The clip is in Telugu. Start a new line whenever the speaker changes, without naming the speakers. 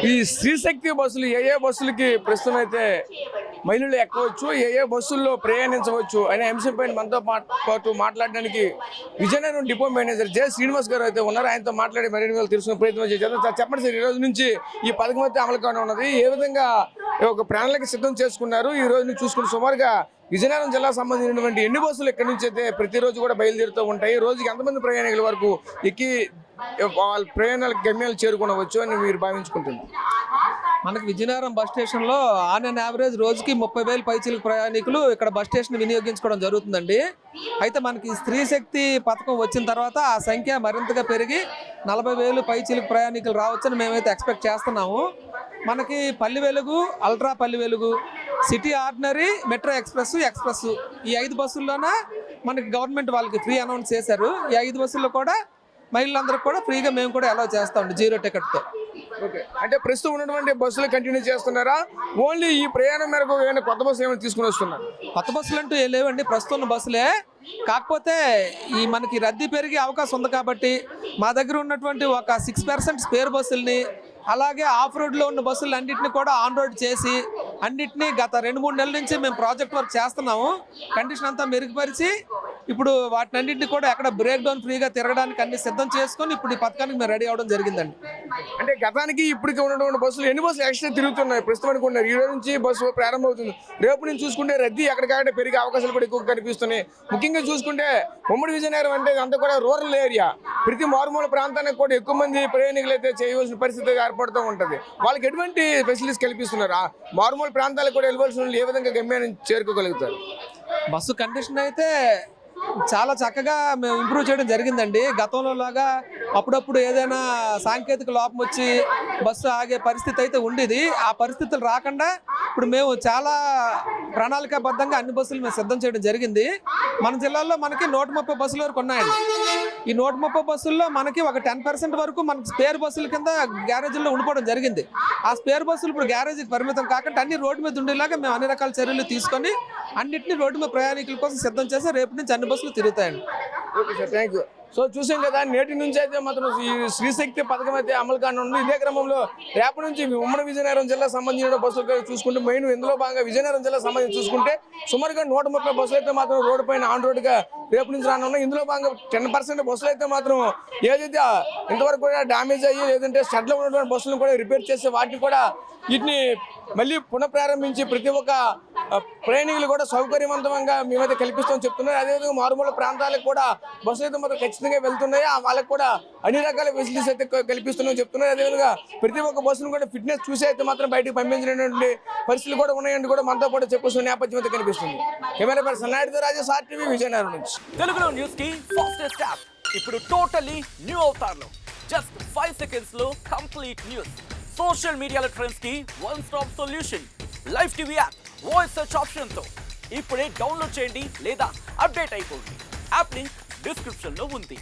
ఈ స్త్రీశక్తి బస్సులు ఏ బస్సులకి ప్రస్తుతం అయితే మహిళలు ఎక్కవచ్చు, ఏ బస్సుల్లో ప్రయాణించవచ్చు అనే అంశంపై మనతో పాటు మాట్లాడడానికి Vizianagaram depot manager J Srinivas గారు అయితే ఉన్నారు. ఆయనతో మాట్లాడి మరిన్ని వివరాలు తెలుసుకునే ప్రయత్నం చేశారు. చెప్పండి సార్, ఈ రోజు నుంచి ఈ పథకం అయితే అమలు కానే ఉన్నది. ఏ విధంగా ఒక ప్రణాళిక సిద్ధం చేసుకున్నారు? ఈ రోజు నుంచి చూసుకుని సుమారుగా విజయనగరం జిల్లా సంబంధించినటువంటి ఎన్ని బస్సులు ఎక్కడి నుంచి అయితే ప్రతిరోజు కూడా బయలుదేరుతూ ఉంటాయి? రోజుకి ఎంతమంది ప్రయాణికుల వరకు ఎక్కి వాళ్ళ ప్రయాణాల గమ్యాలు చేరుకోవచ్చు అని మీరు భావించుకుంటున్నారు?
మనకి విజయనగరం బస్ స్టేషన్లో ఆన్ అండ్ యావరేజ్ రోజుకి 30,000 పైచిలకు ప్రయాణికులు ఇక్కడ బస్ స్టేషన్ వినియోగించుకోవడం జరుగుతుందండి. అయితే మనకి స్త్రీ శక్తి పథకం వచ్చిన తర్వాత ఆ సంఖ్య మరింతగా పెరిగి 40,000 పైచిలకు ప్రయాణికులు రావచ్చని మేమైతే ఎక్స్పెక్ట్ చేస్తున్నాము. మనకి పల్లి వెలుగు, అల్ట్రా పల్లి వెలుగు, సిటీ ఆర్డినరీ, మెట్రో ఎక్స్ప్రెస్ ఈ 5 బస్సుల్లోన మనకి గవర్నమెంట్ వాళ్ళకి ఫ్రీ అనౌన్స్ చేశారు. ఈ 5 బస్సుల్లో కూడా మహిళలందరూ కూడా ఫ్రీగా మేము కూడా అలౌ చేస్తామండి, 0 టికెట్తో.
ఓకే, అంటే ప్రస్తుతం ఉన్నటువంటి బస్సులు కంటిన్యూ చేస్తున్నారా? ఓన్లీ ఈ ప్రయాణం మేరకు ఏమైనా కొత్త బస్సు ఏమైనా తీసుకుని వస్తున్నారు?
కొత్త బస్సులు అంటూ ఏం లేవండి, ప్రస్తుతం ఉన్న బస్సులే. కాకపోతే ఈ మనకి రద్దీ పెరిగే అవకాశం ఉంది కాబట్టి మా దగ్గర ఉన్నటువంటి ఒక 6% స్పేర్ బస్సుల్ని, అలాగే ఆఫ్ రోడ్లో ఉన్న బస్సులు అన్నింటినీ కూడా ఆన్ రోడ్ చేసి అన్నింటినీ గత 2-3 నెలల నుంచి మేము ప్రాజెక్ట్ వర్క్ చేస్తున్నాము. కండిషన్ అంతా మెరుగుపరిచి ఇప్పుడు వాటినన్నింటినీ కూడా ఎక్కడ బ్రేక్ డౌన్ ఫ్రీగా తిరగడానికి అన్ని సిద్ధం చేసుకొని ఇప్పుడు ఈ పథకానికి మేము రెడీ అవ్వడం జరిగిందండి.
అంటే గతానికి ఇప్పటికి ఉన్నటువంటి బస్సులు ఎన్ని బస్సులు ఎక్స్ట్రా తిరుగుతున్నాయి ప్రస్తుతం అనుకుంటున్నారు? ఈ రోజు నుంచి బస్సు ప్రారంభమవుతుంది. రేపు నుంచి చూసుకుంటే రద్దీ ఎక్కడికక్కడ పెరిగే అవకాశాలు కూడా ఎక్కువ కనిపిస్తున్నాయి. ముఖ్యంగా చూసుకుంటే ఉమ్మడి విజయనగరం అంటే అంతా కూడా రూరల్ ఏరియా. ప్రతి మారుమూల ప్రాంతానికి కూడా ఎక్కువ మంది ప్రయాణికులు అయితే చేయవలసిన పరిస్థితి ఏర్పడుతూ ఉంటుంది. వాళ్ళకి ఎటువంటి ఫెసిలిటీస్ కల్పిస్తున్నారు? ఆ మారుమూల ప్రాంతాలకు కూడా వెళ్ళవలసిన ఏ విధంగా గమ్యాన్ని చేరుకోగలుగుతారు?
బస్సు కండిషన్ అయితే చాలా చక్కగా మేము ఇంప్రూవ్ చేయడం జరిగిందండి. గతంలో లాగా అప్పుడప్పుడు ఏదైనా సాంకేతిక లోపం వచ్చి బస్సు ఆగే పరిస్థితి అయితే ఉండేది. ఆ పరిస్థితులు రాకుండా ఇప్పుడు మేము చాలా ప్రణాళికాబద్ధంగా అన్ని బస్సులు మేము సిద్ధం చేయడం జరిగింది. మన జిల్లాలో మనకి 130 బస్సుల వరకు ఉన్నాయండి. ఈ 130 బస్సుల్లో మనకి ఒక 10% వరకు మనకి స్పేర్ బస్సుల కింద గ్యారేజీల్లో ఉండిపోవడం జరిగింది. ఆ స్పేర్ బస్సులు ఇప్పుడు గ్యారేజీకి పరిమితం కాకుండా అన్ని రోడ్డు మీద ఉండేలాగా మేము అన్ని రకాల చర్యలు తీసుకొని అన్నింటినీ రోడ్డు మీద ప్రయాణికుల కోసం సిద్ధం చేసి రేపు నుంచి అన్ని బస్సులు తిరుగుతాయండి.
Okay sir, thank you. So చూసాం కదా, నేటి నుంచి అయితే మాత్రం ఈ స్త్రీశక్తి పథకం అయితే అమలు కానుంది. ఇదే క్రమంలో రేపటి నుంచి ఉమ్మడి విజయనగరం జిల్లా సంబంధించిన బస్సులు చూసుకుంటే మెయిన్ ఇందులో భాగంగా విజయనగరం జిల్లా సంబంధించి చూసుకుంటే సుమారుగా 130 బస్సులు అయితే మాత్రం రోడ్డు పైన ఆన్ రోడ్డుగా రేపు నుంచి రానున్నాయి. ఇందులో భాగంగా 10% బస్సులు అయితే మాత్రం ఏదైతే ఇంతవరకు కూడా డ్యామేజ్ అయ్యి లేదంటే షెడ్లో ఉన్నటువంటి బస్సులను కూడా రిపేర్ చేసి వాటిని కూడా వీటిని మళ్ళీ పునఃప్రారంభించి ప్రతి ఒక్క ప్రయాణికులు కూడా సౌకర్యవంతంగా మేమైతే కల్పిస్తామని చెప్తున్నారు. అదేవిధంగా మారుమూల ప్రాంతాలకు కూడా బస్సులు అయితే మాత్రం ఖచ్చితంగా వెళ్తున్నాయి. వాళ్ళకి కూడా అన్ని రకాల ఫెసిలిటీస్ అయితే కల్పిస్తున్నామని చెప్తున్నారు. అదేవిధంగా ప్రతి ఒక్క బస్సును కూడా ఫిట్నెస్ చూసి అయితే మాత్రం బయటకు పంపించినటువంటి పరిస్థితులు కూడా ఉన్నాయండి కూడా మనతో పాటు చెప్పుకున్న నేపథ్యం అయితే కనిపిస్తుంది. కెమెరా పర్సన్ నాయుడుతో రాజేష్, RTV, విజయనగరం నుంచి.
తెలుగులో న్యూస్ కి ఫాస్టెస్ట్ యాప్ ఇప్పుడు టోటలీ న్యూ అవతార్లో. జస్ట్ 5 seconds లో కంప్లీట్ న్యూస్. సోషల్ మీడియాలో ట్రెండ్స్ కి one stop solution. Live TV app voice search option తో ఇప్పుడే డౌన్లోడ్ చేయండి లేదా అప్డేట్ అయిపోండి. యాప్ లింక్ డిస్క్రిప్షన్ లో ఉంది.